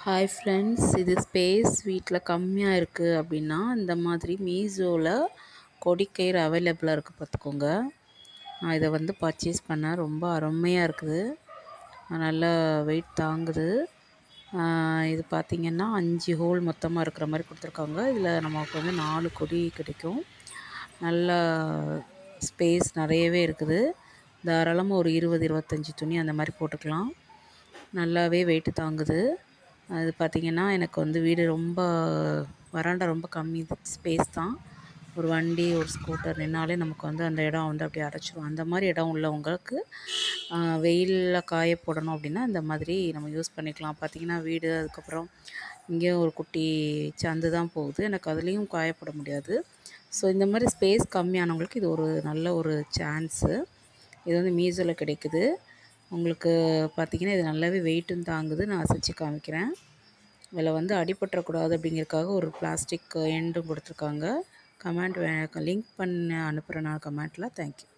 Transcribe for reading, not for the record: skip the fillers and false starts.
Hi friends, இது space வீட்டில் கம்மியாக இருக்குது அப்படின்னா இந்த மாதிரி மீஷோவில் கொடிக்கயிறு அவைலபிளாக இருக்குது பார்த்துக்கோங்க. நான் இதை பர்ச்சேஸ் பண்ணேன். ரொம்ப அருமையாக இருக்குது, நல்லா வெயிட் தாங்குது. இது பார்த்திங்கன்னா 5 ஹோல் மொத்தமாக இருக்கிற மாதிரி கொடுத்துருக்காங்க. இதில் நமக்கு 4 கொடி கிடைக்கும். நல்லா ஸ்பேஸ் நிறையவே இருக்குது. தாராளமாக ஒரு 20-25 துணி அந்த மாதிரி போட்டுக்கலாம். நல்லாவே வெயிட்டு தாங்குது. அது பார்த்திங்கன்னா எனக்கு வீடு ரொம்ப வராண்டா ரொம்ப கம்மி ஸ்பேஸ் தான். ஒரு வண்டி ஒரு ஸ்கூட்டர் நின்னாலே நமக்கு அந்த இடம் அப்படியே அடைச்சிரும். அந்த மாதிரி இடம் உள்ளவங்களுக்கு வெயிலில் காய போடணும் அப்படின்னா இந்த மாதிரி நம்ம யூஸ் பண்ணிக்கலாம். பார்த்திங்கன்னா வீடு அதுக்கப்புறம் இங்கேயும் ஒரு குட்டி சந்து தான் போகுது. எனக்கு அதுலேயும் காயப்பட முடியாது. ஸோ இந்த மாதிரி ஸ்பேஸ் கம்மியானவங்களுக்கு இது ஒரு நல்ல ஒரு சான்ஸு. இது மீஷோவில் கிடைக்குது. உங்களுக்கு பார்த்திங்கன்னா இது நல்லாவே வெயிட்டும் தாங்குது. நான் அசைச்சு காமிக்கிறேன். இதில் அடிபட்டுறக்கூடாது அப்படிங்கிறதுக்காக ஒரு பிளாஸ்டிக் எண்டும் கொடுத்துருக்காங்க. லிங்க் பண்ணி அனுப்புகிறேன் நான் கமெண்ட்டில். தேங்க்யூ.